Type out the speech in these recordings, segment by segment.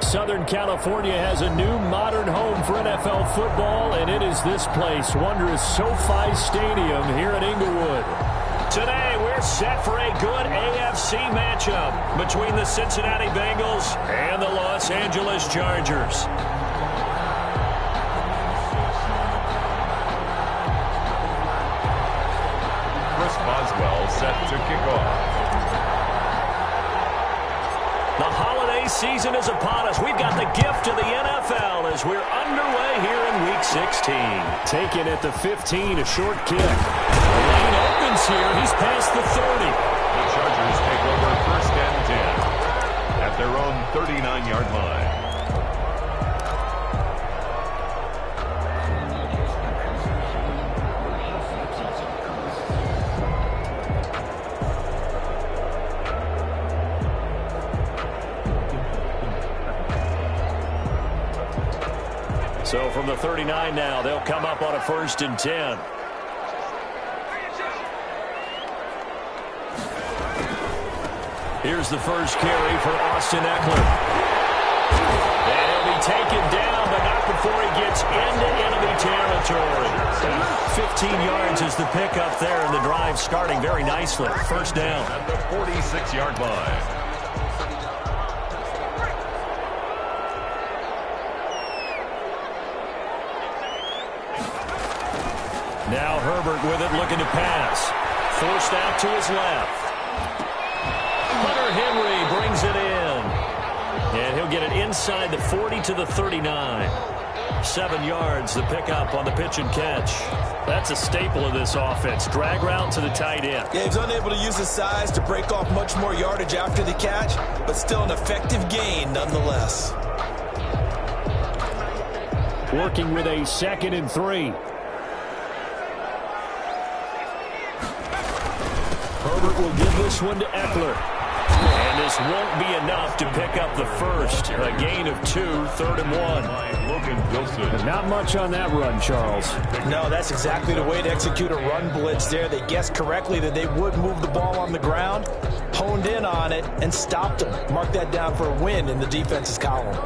Southern California has a new modern home for NFL football, and it is this place, wondrous SoFi Stadium here at Inglewood. Today, we're set for a good AFC matchup between the Cincinnati Bengals and the Los Angeles Chargers. Chris Boswell set to kick off. The holiday season is upon us. We've got the gift of the NFL as we're underway here in Week 16. Taken at the 15, a short kick. The lane opens here. He's past the 30. The Chargers take over 1st and 10 at their own 39-yard line. So from the 39 now, they'll come up on a 1st and 10. Here's the first carry for Austin Eckler. And he'll be taken down, but not before he gets into enemy territory. 15 yards is the pickup there, and the drive starting very nicely. 1st down. At the 46-yard line. Now Herbert with it, looking to pass. Forced out to his left. Hunter Henry brings it in. And he'll get it inside the 40 to the 39. 7 yards, the pickup on the pitch and catch. That's a staple of this offense. Drag route to the tight end. Yeah, he's unable to use his size to break off much more yardage after the catch, but still an effective gain nonetheless. Working with a 2nd and 3. Herbert will give this one to Eckler. And this won't be enough to pick up the first. A gain of 2, 3rd and 1. Logan Wilson. Not much on that run, Charles. No, that's exactly the way to execute a run blitz there. They guessed correctly that they would move the ball on the ground, honed in on it, and stopped them. Mark that down for a win in the defense's column.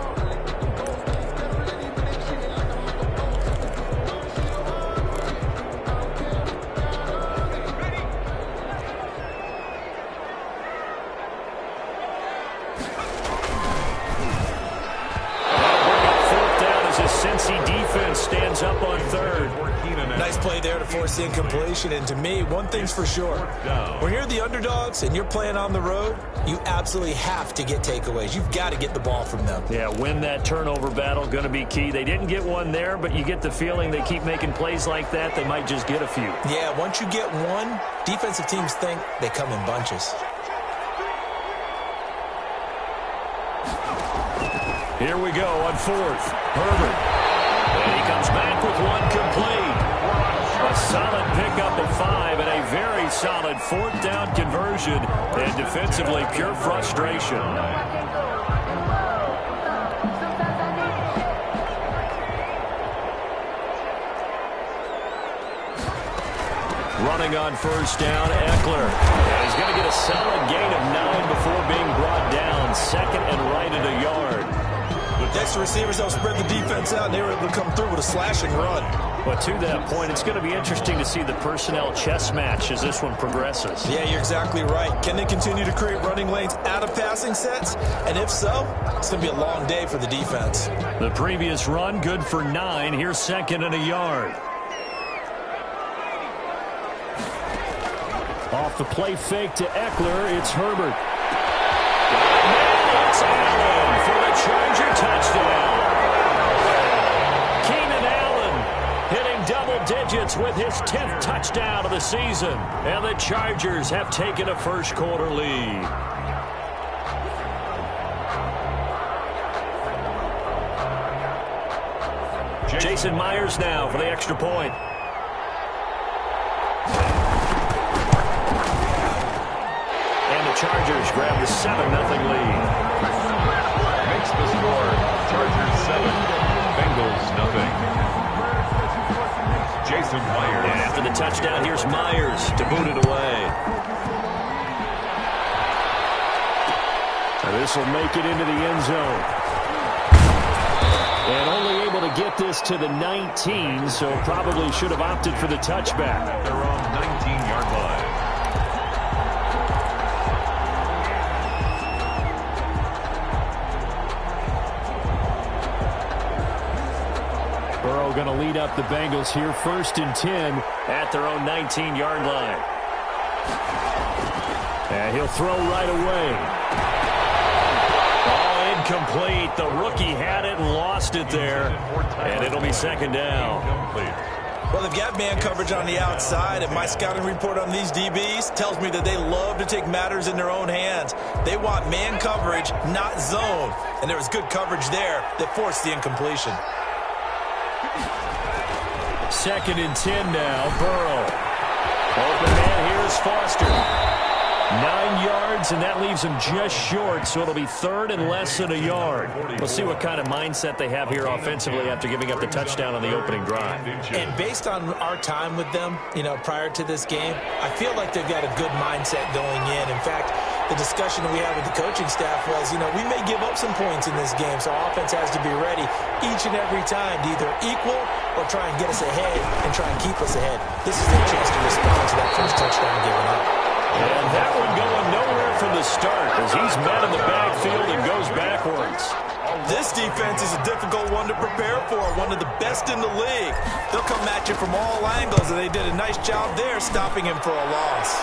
Stands up on 3rd. Nice play there to force the incompletion. And to me, one thing's for sure. When you're the underdogs and you're playing on the road, you absolutely have to get takeaways. You've got to get the ball from them. Yeah, win that turnover battle, going to be key. They didn't get one there, but you get the feeling they keep making plays like that, they might just get a few. Yeah, once you get one, defensive teams think they come in bunches. Here we go on 4th. Herbert. And he comes back with one complete. A solid pickup of 5 and a very solid 4th down conversion. And defensively, pure frustration. Running on 1st down, Eckler. And he's going to get a solid gain of 9 before being brought down. 2nd and right at a yard. Next, receivers don't spread the defense out, and they were able to come through with a slash and run. But to that point, it's going to be interesting to see the personnel chess match as this one progresses. Yeah, you're exactly right. Can they continue to create running lanes out of passing sets? And if so, it's going to be a long day for the defense. The previous run, good for 9. Here's 2nd and a yard. Off the play fake to Eckler, it's Herbert. It's Allen for the Charger touchdown. Keenan Allen hitting double digits with his 10th touchdown of the season. And the Chargers have taken a 1st quarter lead. Jason Myers now for the extra point. Chargers grab the 7-0 lead. Makes the score. Chargers 7, Bengals 0. Jason Myers. And after the touchdown, here's Myers to boot it away. And this will make it into the end zone. And only able to get this to the 19, so probably should have opted for the touchback. At their own 19-yard line. Burrow going to lead up the Bengals here, 1st and 10 at their own 19-yard line. And he'll throw right away. Oh, incomplete. The rookie had it and lost it there. And it'll be 2nd down. Well, they've got man coverage on the outside, and my scouting report on these DBs tells me that they love to take matters in their own hands. They want man coverage, not zone. And there was good coverage there that forced the incompletion. 2nd and 10 now. Burrow. Open man here is Foster. 9 yards, and that leaves him just short, so it'll be 3rd and less than a yard. We'll see what kind of mindset they have here offensively after giving up the touchdown on the opening drive. And based on our time with them, prior to this game, I feel like they've got a good mindset going in. In fact, the discussion we had with the coaching staff was, we may give up some points in this game, so offense has to be ready each and every time to either equal or try and get us ahead and try and keep us ahead. This is their chance to respond to that first touchdown given up. And that one going nowhere from the start as he's met in the backfield and goes backwards. This defense is a difficult one to prepare for, one of the best in the league. They'll come at you from all angles, and they did a nice job there stopping him for a loss.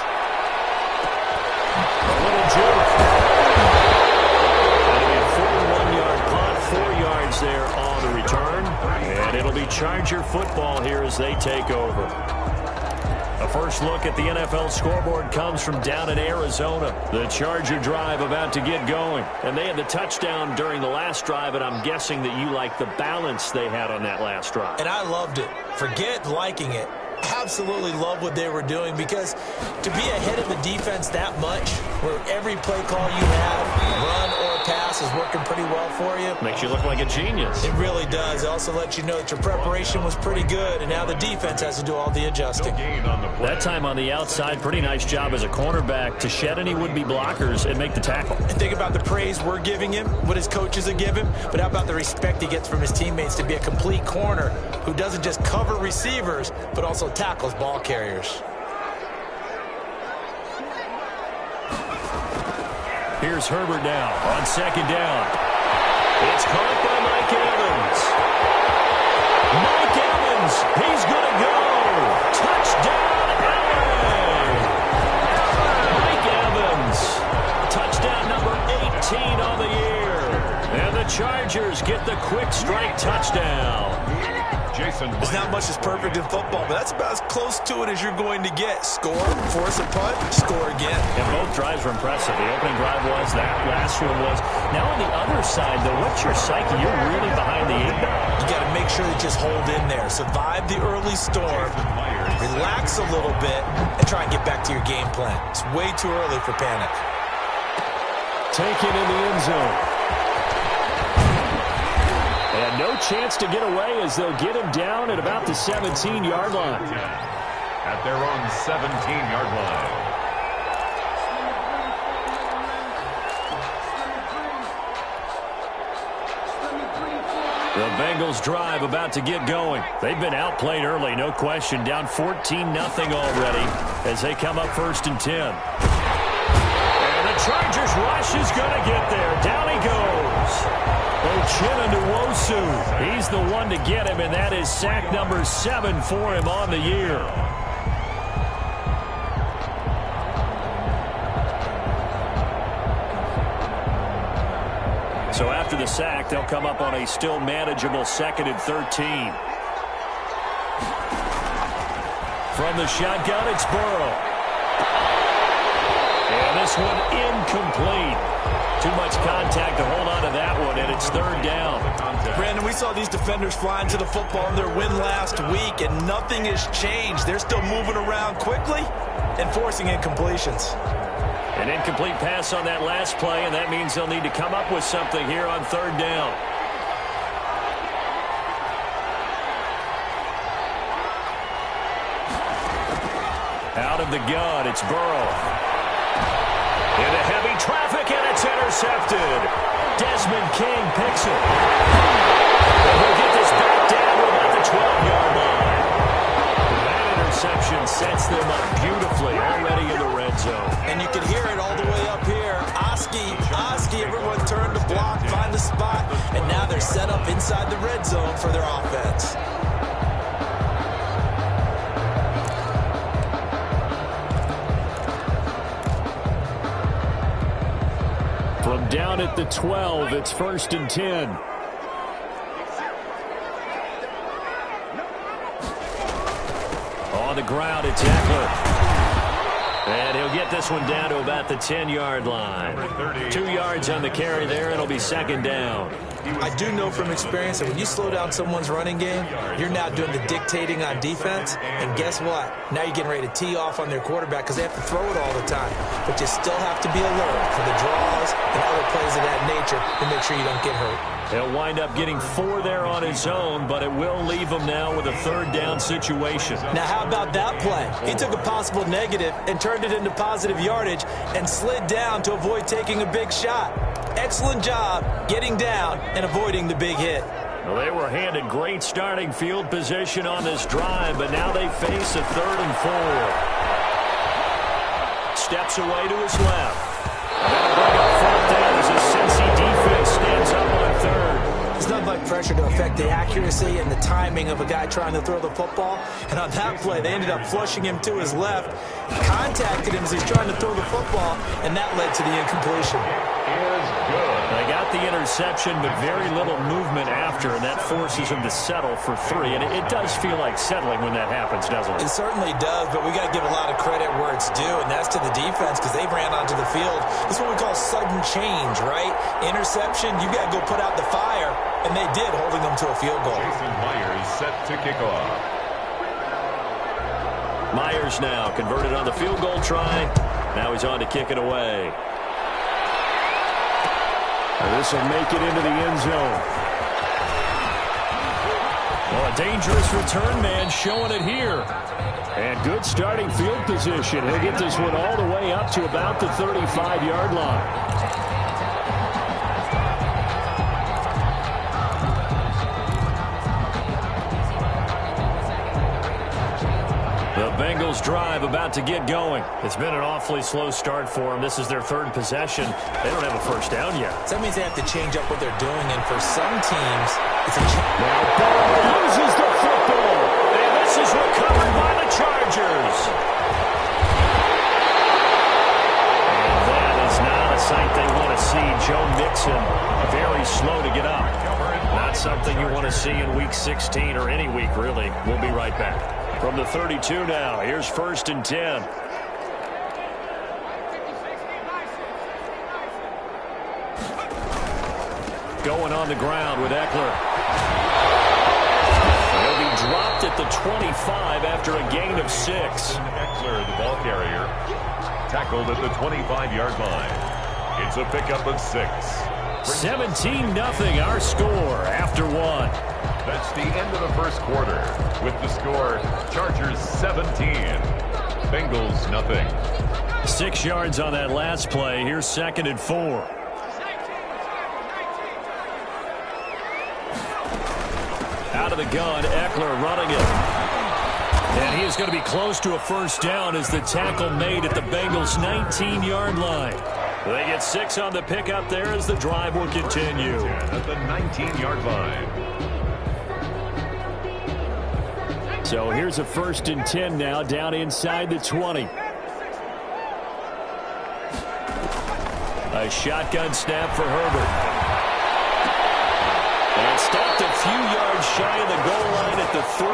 A little joke. That'll be a 41-yard punt, 4 yards there on the return. And it'll be Charger football here as they take over. A first look at the NFL scoreboard comes from down in Arizona. The Charger drive about to get going. And they had the touchdown during the last drive, and I'm guessing that you like the balance they had on that last drive. And I loved it. Forget liking it. Absolutely love what they were doing, because to be ahead of the defense that much, where every play call you have, run or pass, is working pretty well for you. Makes you look like a genius. It really does. It also lets you know that your preparation was pretty good, and now the defense has to do all the adjusting. That time on the outside, pretty nice job as a cornerback to shed any would-be blockers and make the tackle. And think about the praise we're giving him, what his coaches are giving him, but how about the respect he gets from his teammates to be a complete corner who doesn't just cover receivers, but also tackles ball carriers. Here's Herbert now on 2nd down. It's caught by Mike Evans. Mike Evans, he's going to go. Touchdown, LA. Mike Evans, touchdown number 18 on the year. And the Chargers get the quick strike touchdown. There's not much that's perfect in football, but that's about as close to it as you're going to get. Score, force a punt, score again. And both drives were impressive. The opening drive was, that last one was. Now on the other side, though, what's your psyche? You're really behind the 8-ball. You got to make sure that you just hold in there. Survive the early storm, relax a little bit, and try and get back to your game plan. It's way too early for panic. Taken in the end zone. And no chance to get away as they'll get him down at about the 17-yard line. At their own 17-yard line. The Bengals drive about to get going. They've been outplayed early, no question. Down 14-0 already as they come up 1st and 10. And the Chargers rush is going to get there. Down he goes. Uchenna-Nwosu, he's the one to get him, and that is sack number 7 for him on the year. So after the sack, they'll come up on a still manageable 2nd and 13. From the shotgun, it's Burrow. And this one incomplete. Too much contact to hold on to that one, and it's 3rd down. Brandon, we saw these defenders flying to the football in their win last week, and nothing has changed. They're still moving around quickly and forcing incompletions. An incomplete pass on that last play, and that means they'll need to come up with something here on 3rd down. Out of the gun, it's Burrow. Into heavy traffic, and it's intercepted. Desmond King picks it. He'll get this back down to about the 12-yard line. That interception sets them up beautifully already in the red zone. And you can hear it all the way up here. Oski, everyone turned to block, find the spot, and now they're set up inside the red zone for their offense. From down at the 12, it's 1st and 10. On the ground, it's Eckler. And he'll get this one down to about the 10-yard line. 2 yards on the carry there, and it'll be 2nd down. I do know from experience that when you slow down someone's running game, you're now doing the dictating on defense. And guess what? Now you're getting ready to tee off on their quarterback because they have to throw it all the time. But you still have to be alert for the draws and other plays of that nature to make sure you don't get hurt. He'll wind up getting 4 there on his own, but it will leave him now with a 3rd down situation. Now, how about that play? He took a possible negative and turned it into positive yardage and slid down to avoid taking a big shot. Excellent job getting down and avoiding the big hit. Well, they were handed great starting field position on this drive, but now they face a 3rd and 4. Steps away to his left. That'll bring up 4th down as his Cincy defense stands up on 3rd. It's not like pressure to affect the accuracy and the timing of a guy trying to throw the football. And on that play, they ended up flushing him to his left, contacted him as he's trying to throw the football, and that led to the incompletion. They got the interception, but very little movement after, and that forces him to settle for 3. And it does feel like settling when that happens, doesn't it? It certainly does, but we got to give a lot of credit where it's due, and that's to the defense because they ran onto the field. This is what we call sudden change, right? Interception, you got to go put out the fire, and they did, holding them to a field goal. Jason Myers set to kick off. Myers now converted on the field goal try. Now he's on to kick it away. This will make it into the end zone. Well, a dangerous return man showing it here. And good starting field position. He'll get this one all the way up to about the 35-yard line. The Bengals drive about to get going. It's been an awfully slow start for them. This is their 3rd possession. They don't have a 1st down yet. So that means they have to change up what they're doing, and for some teams, it's a change. Now Ball loses the football, and this is recovered by the Chargers. And that is not a sight they want to see. Joe Mixon very slow to get up. Not something you want to see in Week 16 or any week, really. We'll be right back. From the 32 now, here's 1st and 10. Going on the ground with Eckler. He'll be dropped at the 25 after a gain of 6. Eckler, the ball carrier, tackled at the 25-yard line. It's a pickup of 6. 17-0 our score after 1. That's the end of the 1st quarter. With the score, Chargers 17, Bengals nothing. 6 yards on that last play. Here's 2nd and 4. Out of the gun, Eckler running it. And he is going to be close to a 1st down as the tackle made at the Bengals' 19-yard line. They get 6 on the pickup there as the drive will continue. At the 19-yard line. So here's a 1st and 10 now down inside the 20. A shotgun snap for Herbert. And stopped a few yards shy of the goal line at the 3.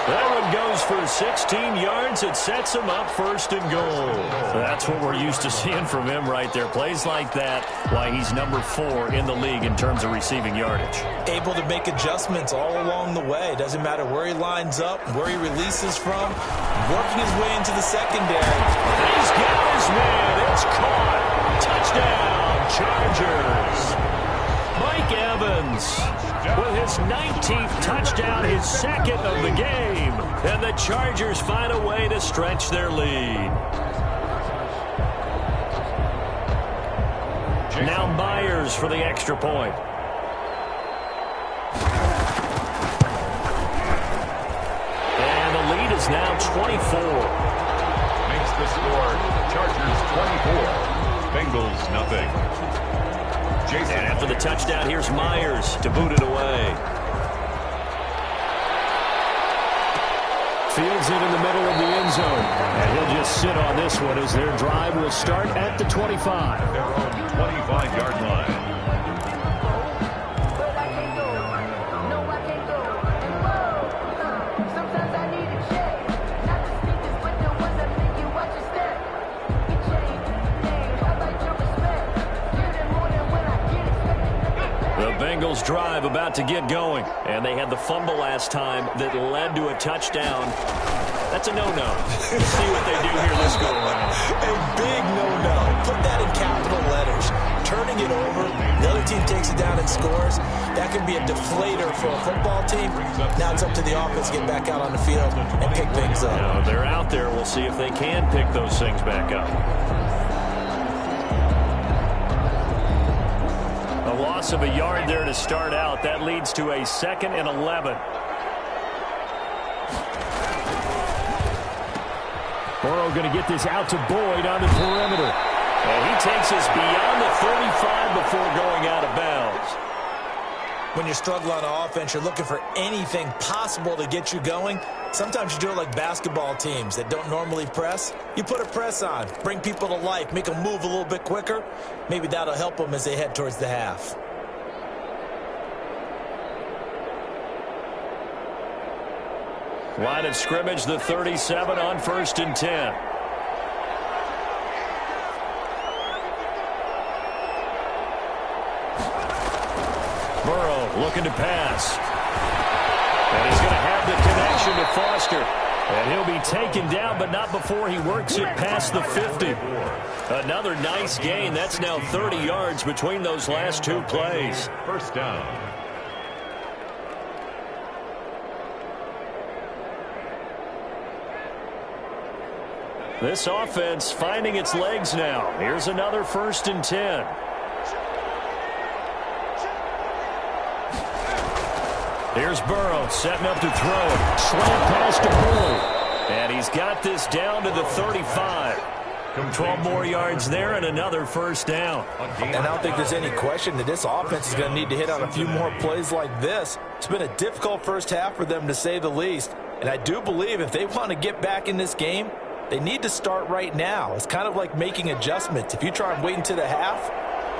That one goes for 16 yards. It sets him up 1st and goal. That's what we're used to seeing from him right there. Plays like that, why he's number 4 in the league in terms of receiving yardage. Able to make adjustments all along the way. Doesn't matter where he lines up, where he releases from, working his way into the secondary. He's got his man. It's caught. Touchdown, Chargers. Mike Evans with his 19th touchdown, his 2nd of the game. And the Chargers find a way to stretch their lead. Now Myers for the extra point. is now 24. Makes the score Chargers 24, Bengals nothing. Jason. And after the touchdown, here's Myers to boot it away. Fields it in the middle of the end zone. And he'll just sit on this one as their drive will start at the 25. Their own 25-yard line. Bengals drive about to get going, and they had the fumble last time that led to a touchdown. That's a no-no. We'll see what they do here this go around. A big no-no. Put that in capital letters. Turning it over, the other team takes it down and scores. That can be a deflator for a football team. Now it's up to the offense to get back out on the field and pick things up. Now, they're out there. We'll see if they can pick those things back up. Loss of a yard there to start out. That leads to a 2nd and 11. Burrow going to get this out to Boyd on the perimeter. And he takes us beyond the 35 before going out of bounds. When you struggle on offense, you're looking for anything possible to get you going. Sometimes you do it like basketball teams that don't normally press. You put a press on, bring people to life, make them move a little bit quicker. Maybe that'll help them as they head towards the half. Line of scrimmage, the 37 on 1st and 10. Burrow looking to pass. And he's going to have the connection to Foster. And he'll be taken down, but not before he works it past the 50. Another nice gain. That's now 30 yards between those last two plays. First down. This offense finding its legs now. Here's another 1st and 10. Here's Burrow setting up to throw it. Slant pass to Boyd. And he's got this down to the 35. 12 more yards there and another 1st down. And I don't think there's any question that this offense is going to need to hit on a few more plays like this. It's been a difficult first half for them, to say the least. And I do believe if they want to get back in this game, they need to start right now. It's kind of like making adjustments. If you try and wait until the half,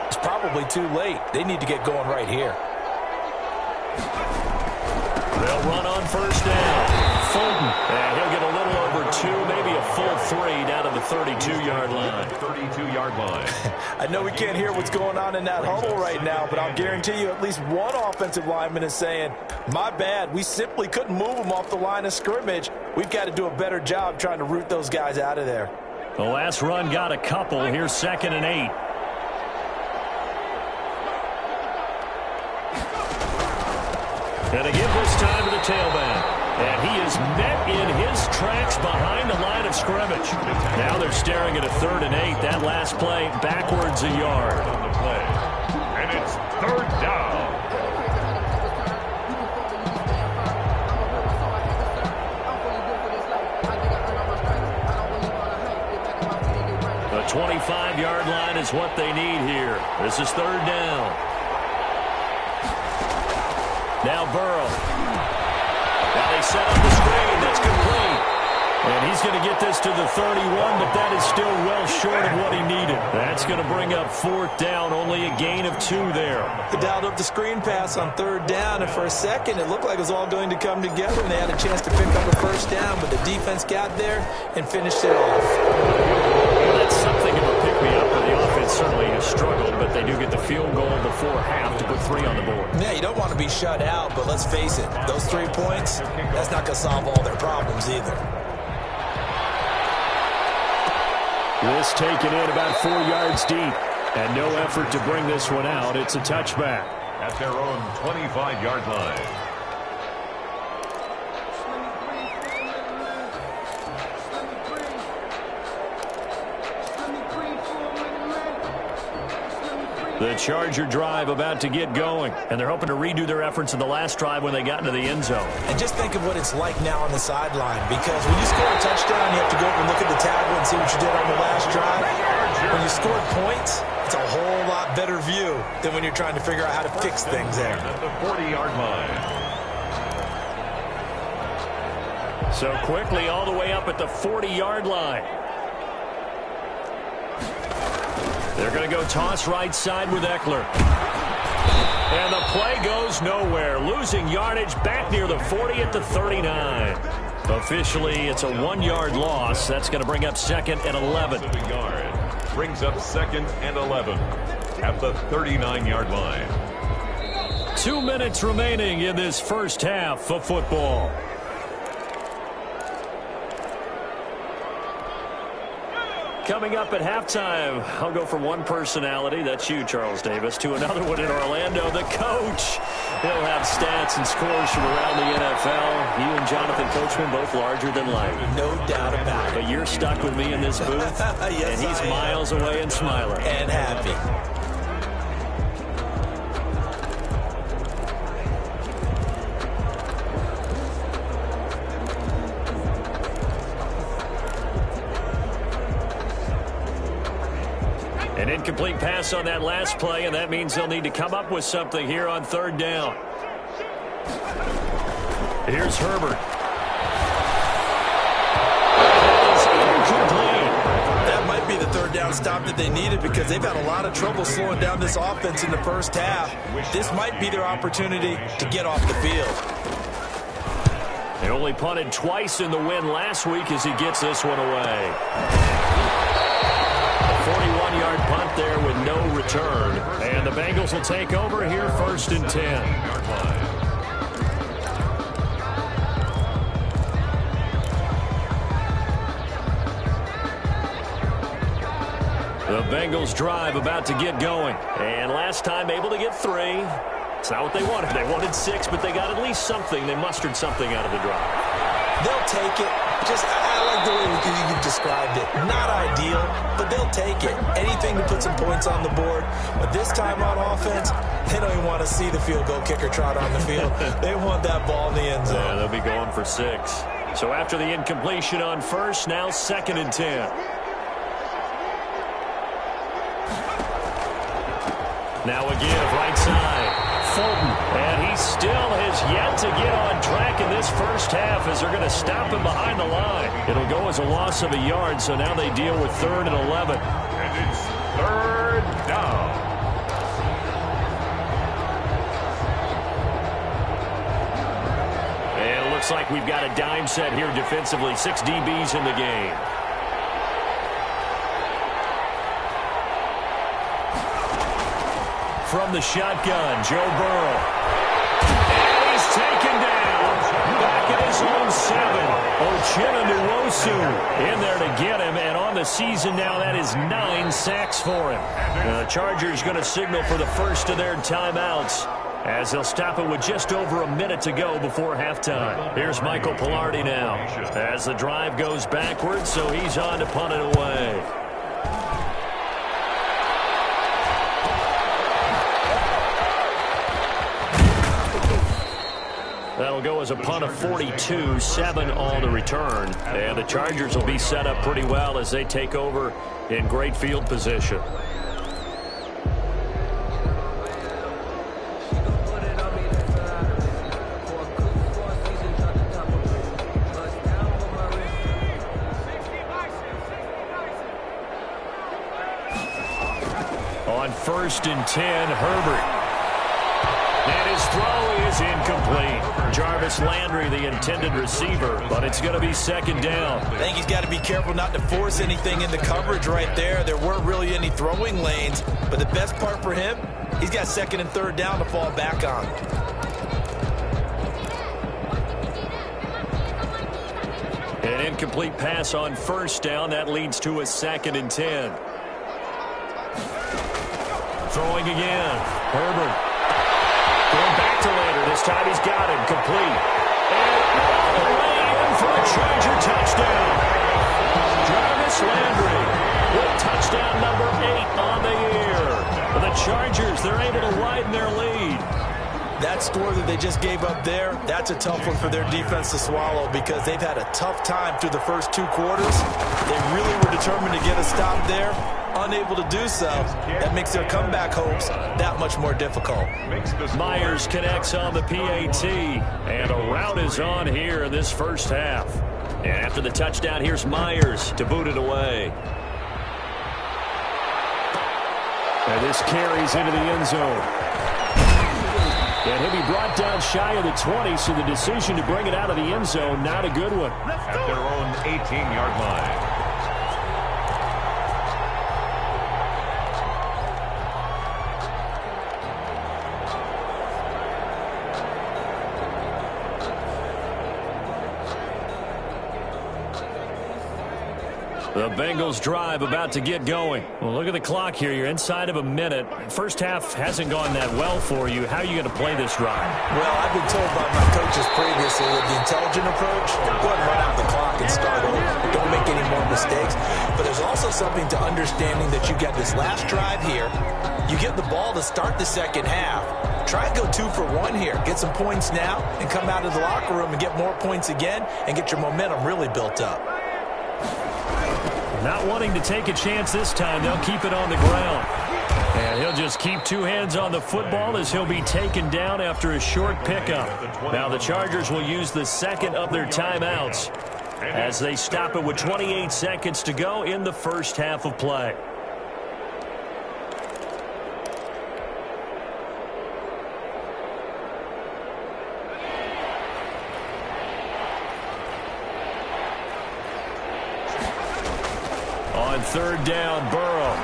it's probably too late. They need to get going right here. They'll run on 1st down. Fulton, and he'll get a little over 2, maybe a full 3 down to the 32-yard line. 32-yard line. I know we can't hear what's going on in that huddle right now, but I'll guarantee you at least one offensive lineman is saying, my bad, we simply couldn't move them off the line of scrimmage. We've got to do a better job trying to root those guys out of there. The last run got a couple. Here's 2nd and 8. And they give this time to the tailback. And he is met in his tracks behind the line of scrimmage. Now they're staring at a 3rd and 8. That last play backwards a yard. On the play. And it's 3rd down. The 25-yard line is what they need here. This is 3rd down. Now Burrow. Now they set up the screen. That's complete. And he's going to get this to the 31, but that is still well short of what he needed. That's going to bring up 4th down, only a gain of 2 there. They dialed up the screen pass on 3rd down, and for a second it looked like it was all going to come together, and they had a chance to pick up a 1st down, but the defense got there and finished it off. Well, that's something of a pick-me-up, but the offense certainly has struggled, but they do get the field goal before half to put 3 on the board. Yeah, you don't want to be shut out, but let's face it, those 3 points, that's not going to solve all their problems either. This taken in about 4 yards deep, and no effort to bring this one out. It's a touchback. At their own 25-yard line. The Charger drive about to get going, and they're hoping to redo their efforts in the last drive when they got into the end zone. And just think of what it's like now on the sideline, because when you score a touchdown, you have to go over and look at the tablet and see what you did on the last drive. When you scored points, it's a whole lot better view than when you're trying to figure out how to fix things there. At the 40-yard line. So quickly all the way up at the 40-yard line. They're going to go toss right side with Eckler. And the play goes nowhere. Losing yardage back near the 40 at the 39. Officially, it's a 1-yard loss. That's going to bring up 2nd and 11. Brings up 2nd and 11 at the 39-yard line. 2 minutes remaining in this first half of football. Coming up at halftime, I'll go from one personality, that's you, Charles Davis, to another one in Orlando, the coach. He'll have stats and scores from around the NFL. You and Jonathan Coachman both larger than life. No doubt about it. But you're stuck with me in this booth, yes, and he's miles away and smiling. And happy. An incomplete pass on that last play, and that means they'll need to come up with something here on 3rd down. Here's Herbert. That might be the 3rd down stop that they needed, because they've had a lot of trouble slowing down this offense in the first half. This might be their opportunity to get off the field. They only punted twice in the win last week as he gets this one away. 41-yard punt there with no return. And the Bengals will take over here 1st and 10. The Bengals drive about to get going. And last time able to get 3. It's not what they wanted. They wanted 6, but they got at least something. They mustered something out of the drive. They'll take it. I like the way you described it. Not ideal, but they'll take it. Anything to put some points on the board. But this time on offense, they don't even want to see the field goal kicker trot on the field. They want that ball in the end zone. Yeah, they'll be going for 6. So after the incompletion on 1st, now 2nd and 10. Now a give right side. Fulton, and he still has yet to get on track in this first half as they're going to stop him behind the line. It'll go as a loss of a yard, so now they deal with 3rd and 11. And it's 3rd down. And it looks like we've got a dime set here defensively. 6 DBs in the game. From the shotgun, Joe Burrow. And he's taken down. Back at his own 7. Uchenna Nwosu in there to get him. And on the season now, that is 9 sacks for him. The Chargers going to signal for the first of their timeouts as they'll stop it with just over a minute to go before halftime. Here's Michael Pilardi now as the drive goes backwards, so he's on to punt it away. That'll go as a punt of 42, 7 on the return. And the Chargers will be set up pretty well as they take over in great field position. On 1st and 10, Herbert. And his throw is incomplete. Jarvis Landry, the intended receiver, but it's going to be 2nd down. I think he's got to be careful not to force anything into coverage right there. There weren't really any throwing lanes, but the best part for him, he's got 2nd and 3rd down to fall back on. An incomplete pass on 1st down. That leads to a 2nd and 10. Throwing again. Herbert. Going back to Landry. This time he's got him complete. And all the way in for a Charger touchdown. Jarvis Landry with touchdown number 8 on the year. The Chargers, they're able to widen their lead. That score that they just gave up there, that's a tough one for their defense to swallow because they've had a tough time through the first 2 quarters. They really were determined to get a stop there, unable to do so. That makes their comeback hopes that much more difficult. Myers connects on the PAT, and a rout is on here in this first half. And after the touchdown, here's Myers to boot it away. And this carries into the end zone. And he'll be brought down shy of the 20, so the decision to bring it out of the end zone, not a good one. At their own 18-yard line. The Bengals drive about to get going. Well, look at the clock here. You're inside of a minute. First half hasn't gone that well for you. How are you going to play this drive? Well, I've been told by my coaches previously that the intelligent approach, go ahead and run out the clock and start over. Don't make any more mistakes. But there's also something to understanding that you get this last drive here. You get the ball to start the second half. Try and go 2 for 1 here. Get some points now and come out of the locker room and get more points again and get your momentum really built up. Not wanting to take a chance this time, they'll keep it on the ground. And he'll just keep 2 hands on the football as he'll be taken down after a short pickup. Now the Chargers will use the second of their timeouts as they stop it with 28 seconds to go in the first half of play. On third down, Burrow.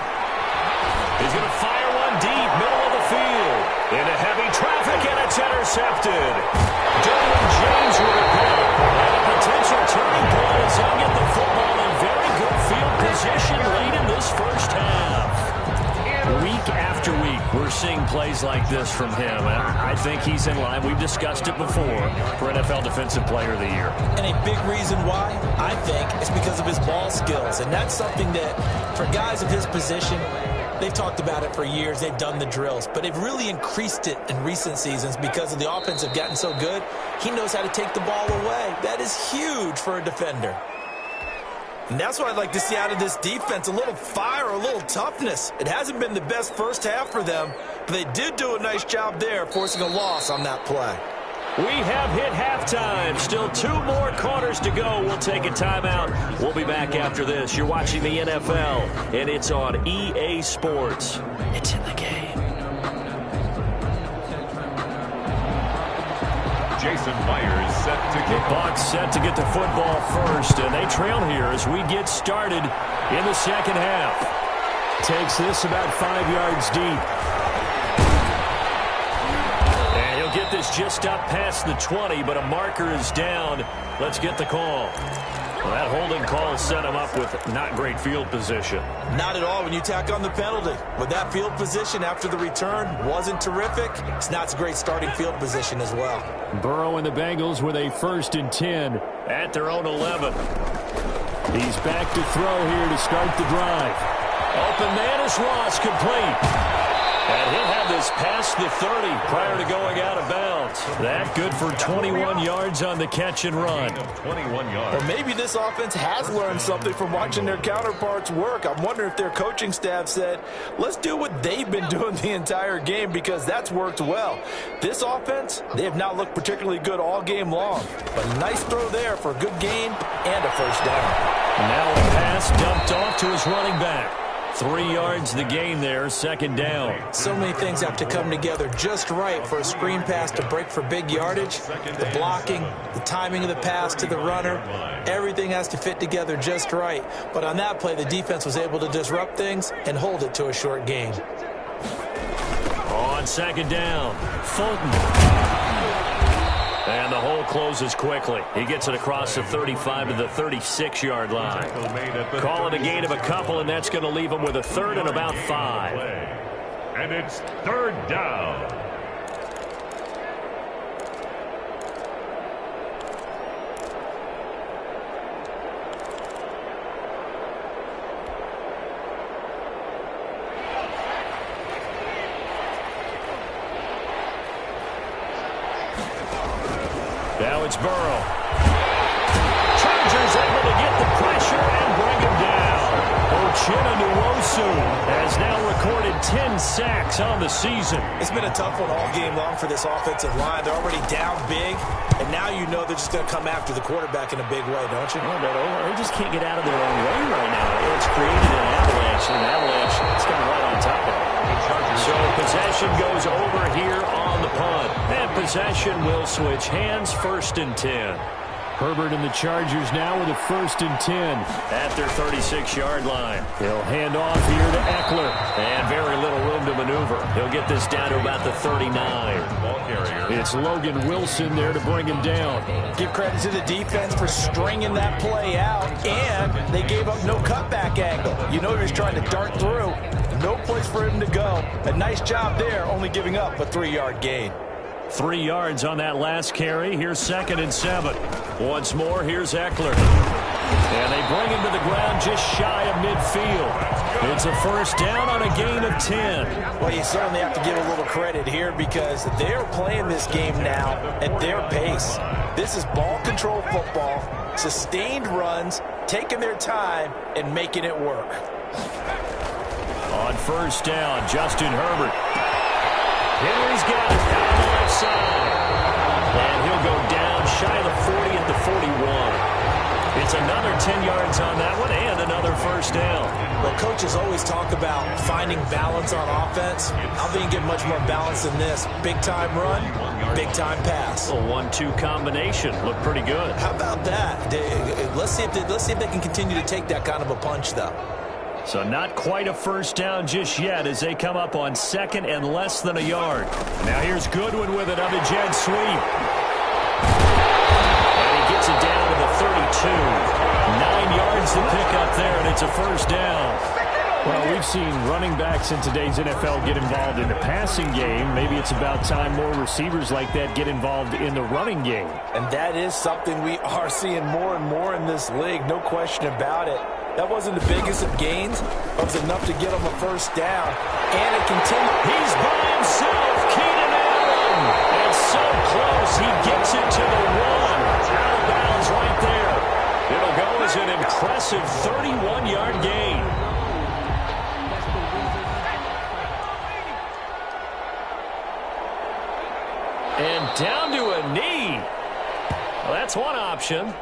He's going to fire one deep, middle of the field. Into heavy traffic, and it's intercepted. Derwin James with a pick. And a potential turning point as he'll get the football in very good field position late in this first half. Week after week, we're seeing plays like this from him. And I think he's in line. We've discussed it before for NFL Defensive Player of the Year. And a big reason why, I think, is because of his ball skills. And that's something that, for guys of his position, they've talked about it for years. They've done the drills. But they've really increased it in recent seasons because of the offense have gotten so good. He knows how to take the ball away. That is huge for a defender. And that's what I'd like to see out of this defense, a little fire, a little toughness. It hasn't been the best first half for them, but they did do a nice job there, forcing a loss on that play. We have hit halftime. Still 2 more quarters to go. We'll take a timeout. We'll be back after this. You're watching the NFL, and it's on EA Sports. It's in the game. Jason Myers set to The kick. Bucs set to get the football first, and they trail here as we get started in the second half. Takes this about 5 yards deep. And he'll get this just up past the 20, but a marker is down. Let's get the call. Well, that holding call set him up with not great field position. Not at all when you tack on the penalty. With that field position after the return wasn't terrific, it's not a great starting field position as well. Burrow and the Bengals with a 1st and 10 at their own 11. He's back to throw here to start the drive. Open man is Ross, complete. And he'll have this past the 30 prior to going out of bounds. That good for 21 yards on the catch and run. 21 yards. Or maybe this offense has learned something from watching their counterparts work. I'm wondering if their coaching staff said, let's do what they've been doing the entire game because that's worked well. This offense, they have not looked particularly good all game long. But a nice throw there for a good gain and a first down. Now a pass dumped off to his running back. 3 yards the gain there, 2nd down. So many things have to come together just right for a screen pass to break for big yardage. The blocking, the timing of the pass to the runner, everything has to fit together just right. But on that play, the defense was able to disrupt things and hold it to a short gain. On 2nd down, Fulton. And the hole closes quickly. He gets it across the 35 to the 36-yard line. Call it a gain of a couple, and that's going to leave him with a 3rd and about 5. And it's 3rd down. It's Burrow. Chargers able to get the pressure and bring him down. Uchenna has now recorded 10 sacks on the season. It's been a tough one all game long for this offensive line. They're already down big, and now you know they're just going to come after the quarterback in a big way, don't you? Well, they just can't get out of their own way right now. It's created an avalanche, and an avalanche is coming right on top of it. So possession goes over here on the punt. And possession will switch hands, 1st and 10. Herbert and the Chargers now with a 1st and 10. At their 36-yard line. He'll hand off here to Eckler. And very little room to maneuver. He'll get this down to about the 39. Ball carrier. It's Logan Wilson there to bring him down. Give credit to the defense for stringing that play out, and they gave up no cutback angle. You know he was trying to dart through. No place for him to go. A nice job there, only giving up a 3-yard gain. 3 yards on that last carry. Here's 2nd and 7. Once more, here's Eckler. And they bring him to the ground just shy of midfield. It's a 1st down on a gain of 10. Well, you certainly have to give a little credit here because they're playing this game now at their pace. This is ball control football, sustained runs, taking their time, and making it work. On 1st down, Justin Herbert. Henry's got it down the left side. And he'll go down shy of the 40 at the 41. It's another 10 yards on that one and another 1st down. Well, coaches always talk about finding balance on offense. I don't think you get much more balance than this. Big-time run, big-time pass. A 1-2 combination. Looked pretty good. How about that? Let's see if they can continue to take that kind of a punch, though. So not quite a 1st down just yet as they come up on 2nd and less than a yard. Now here's Goodwin with it on the jet sweep. And he gets it down to the 32. 9 yards to pick up there, and it's a 1st down. Well, we've seen running backs in today's NFL get involved in the passing game. Maybe it's about time more receivers like that get involved in the running game. And that is something we are seeing more and more in this league, no question about it. That wasn't the biggest of gains, but it was enough to get him a 1st down. And it continued. He's by himself, Keenan Allen. And so close, he gets it to the 1. Out of bounds right there. It'll go as an impressive 31-yard gain. And down to a knee. Well, that's one option.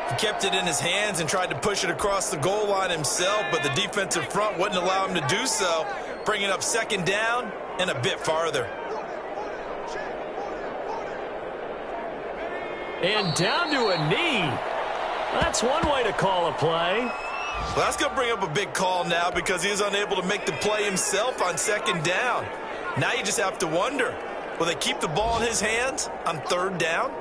He kept it in his hands and tried to push it across the goal line himself, but the defensive front wouldn't allow him to do so, bringing up 2nd down and a bit farther. And down to a knee. That's one way to call a play. Well, that's going to bring up a big call now because he is unable to make the play himself on 2nd down. Now you just have to wonder, will they keep the ball in his hands on 3rd down?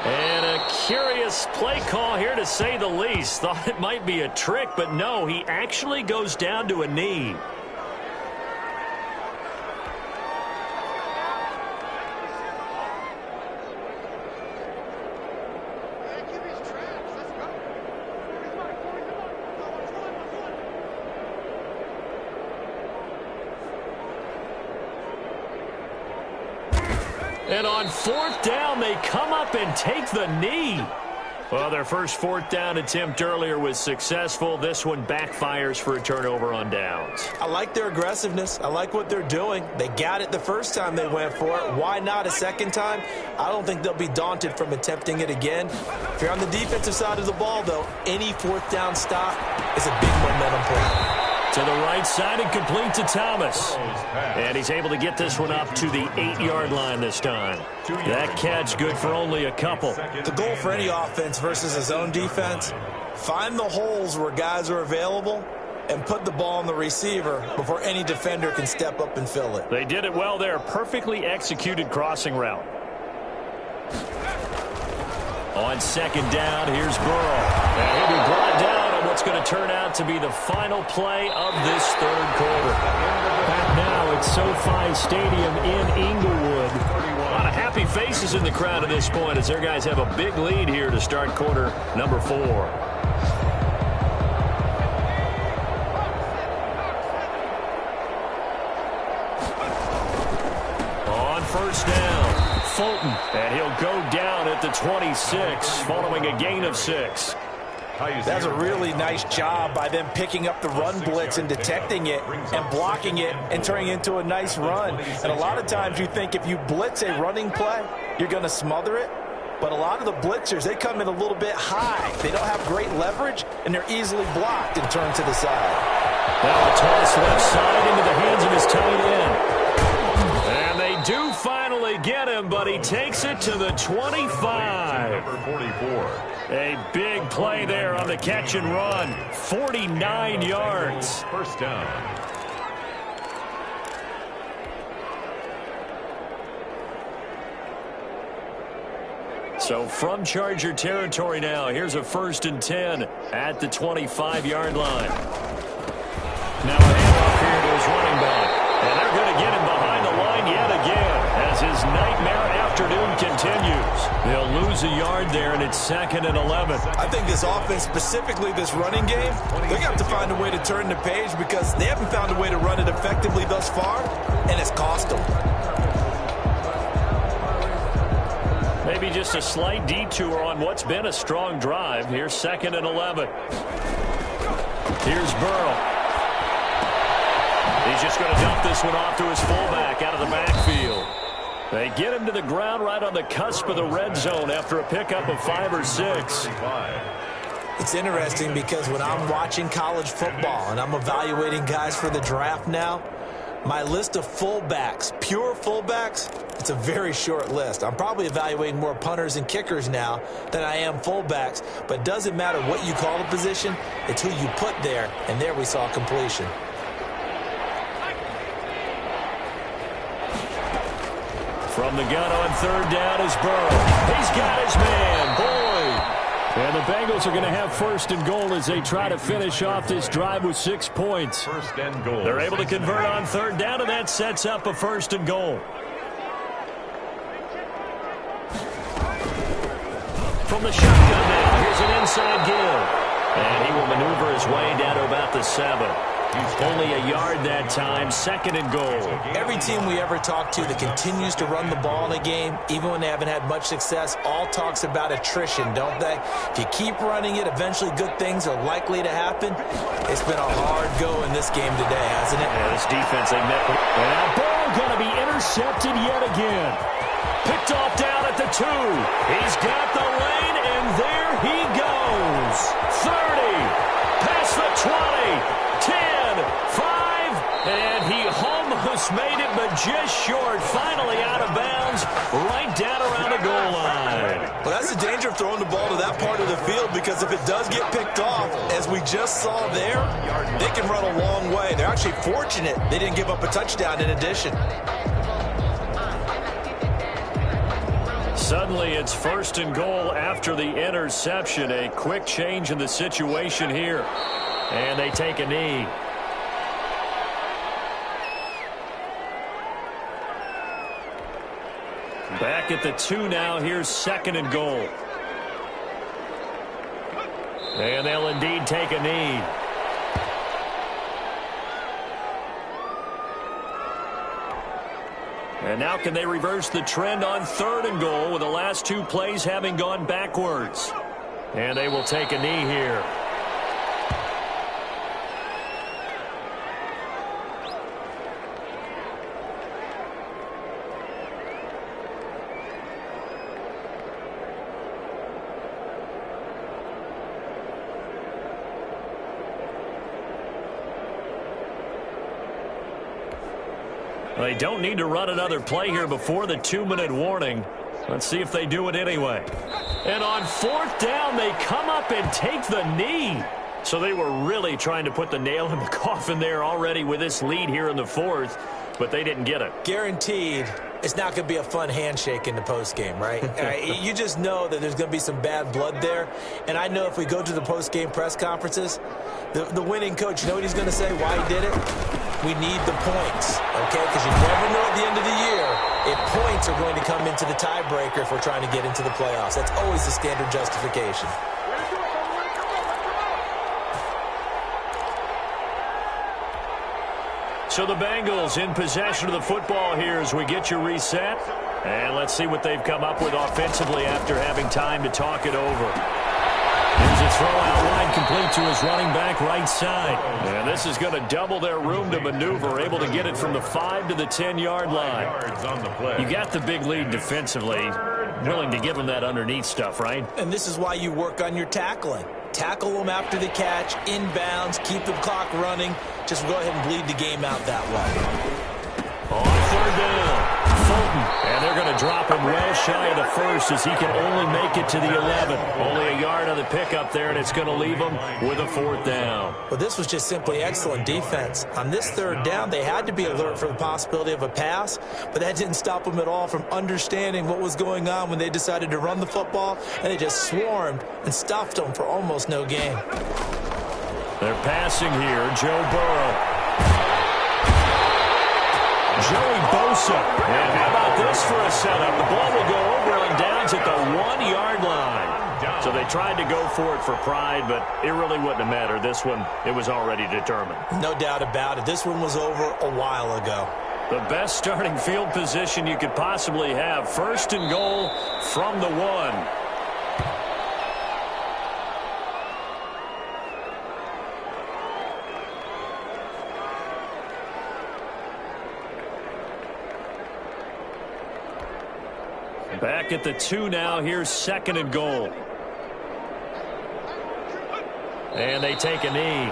And a curious play call here, to say the least. Thought it might be a trick, but no, he actually goes down to a knee. And on 4th down, they come up and take the knee. Well, their first 4th down attempt earlier was successful. This one backfires for a turnover on downs. I like their aggressiveness. I like what they're doing. They got it the first time they went for it. Why not a 2nd time? I don't think they'll be daunted from attempting it again. If you're on the defensive side of the ball, though, any 4th down stop is a big momentum play. To the right side and complete to Thomas. And he's able to get this one up to the 8-yard line this time. That catch good for only a couple. The goal for any offense versus his own defense, find the holes where guys are available and put the ball on the receiver before any defender can step up and fill it. They did it well there. Perfectly executed crossing route. On 2nd down, here's Burrow. And he'll be brought down on what's going to turn out to be the final play of this 3rd quarter. Back now at SoFi Stadium in Inglewood. A lot of happy faces in the crowd at this point as their guys have a big lead here to start quarter number 4. On first down. Fulton, and he'll go down at the 26 following a gain of 6. That's a really nice job by them picking up the run blitz and detecting it and blocking it and turning it into a nice run. And a lot of times you think if you blitz a running play, you're going to smother it. But a lot of the blitzers, they come in a little bit high. They don't have great leverage, and they're easily blocked and turned to the side. Now a toss left side into the hands of his tight end. And they do finally get him, but he takes it to the 25. Number 44. A big play there on the catch and run. 49 yards. First down. So from Charger territory now, here's a 1st and 10 at the 25-yard line. Now a handoff here to his running back. And they're going to get him behind the line yet again as his nightmare afternoon continues. They'll lose a yard there, and it's 2nd and 11. I think this offense, specifically this running game, they're going to have to find a way to turn the page because they haven't found a way to run it effectively thus far, and it's cost them. Maybe just a slight detour on what's been a strong drive. Here's 2nd and 11. Here's Burrow. He's just going to dump this one off to his fullback out of the backfield. They get him to the ground right on the cusp of the red zone after a pickup of 5 or 6. It's interesting because when I'm watching college football and I'm evaluating guys for the draft now, my list of fullbacks, pure fullbacks, it's a very short list. I'm probably evaluating more punters and kickers now than I am fullbacks, but it doesn't matter what you call the position, it's who you put there, and there we saw completion. From the gun on 3rd down is Burrow. He's got his man, Boyd. And the Bengals are going to have 1st and goal as they try to finish off this drive with 6 points. 1st and goal. They're able to convert on 3rd down, and that sets up a 1st and goal. From the shotgun now, here's an inside give. And he will maneuver his way down to about the 7. Only a yard that time, 2nd and goal. Every team we ever talk to that continues to run the ball in a game, even when they haven't had much success, all talks about attrition, don't they? If you keep running it, eventually good things are likely to happen. It's been a hard go in this game today, hasn't it? Yeah, this defense, they met with. And now Burrow going to be intercepted yet again. Picked off down at the 2. He's got the lane, and there he goes. 30, past the 20. 10, 5, and he almost made it, but just short. Finally out of bounds, right down around the goal line. Well, that's the danger of throwing the ball to that part of the field, because if it does get picked off, as we just saw there, they can run a long way. They're actually fortunate they didn't give up a touchdown in addition. Suddenly, it's 1st and goal after the interception. A quick change in the situation here. And they take a knee. Back at the 2 now. Here's 2nd and goal. And they'll indeed take a knee. And now can they reverse the trend on 3rd and goal with the last 2 plays having gone backwards? And they will take a knee here. They don't need to run another play here before the 2-minute warning. Let's see if they do it anyway. And on 4th down, they come up and take the knee. So they were really trying to put the nail in the coffin there already with this lead here in the 4th, but they didn't get it. Guaranteed, it's not going to be a fun handshake in the postgame, right? You just know that there's going to be some bad blood there. And I know if we go to the postgame press conferences, the winning coach, you know what he's going to say, why he did it? We need the points, okay? Because you never know at the end of the year if points are going to come into the tiebreaker if we're trying to get into the playoffs. That's always the standard justification. So the Bengals in possession of the football here as we get you reset. And let's see what they've come up with offensively after having time to talk it over. Here's a throw out wide, complete to his running back right side. And this is going to double their room to maneuver, able to get it from the 5 to the 10-yard line. You got the big lead defensively, willing to give them that underneath stuff, right? And this is why you work on your tackling. Tackle them after the catch, inbounds, keep the clock running. Just go ahead and bleed the game out that way. On third down, Fulton. And they're going to drop him well shy of the first as he can only make it to the 11. Only a yard on the pickup there, and it's going to leave him with a 4th down. Well, this was just simply excellent defense. On this 3rd down, they had to be alert for the possibility of a pass, but that didn't stop them at all from understanding what was going on when they decided to run the football, and they just swarmed and stuffed them for almost no gain. They're passing here, Joe Burrow. Joey Bosa. And how about this for a setup? The ball will go over on downs at the 1-yard line. So they tried to go for it for pride, but it really wouldn't have mattered. This one, it was already determined. No doubt about it. This one was over a while ago. The best starting field position you could possibly have. 1st and goal from the 1. Back at the 2 now. Here's 2nd and goal. And they take a knee.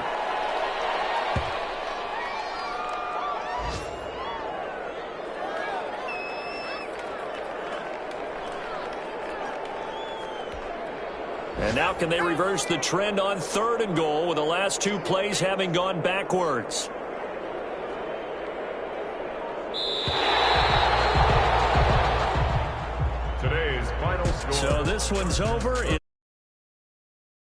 And now can they reverse the trend on 3rd and goal with the last 2 plays having gone backwards? Today's final score. So this one's over.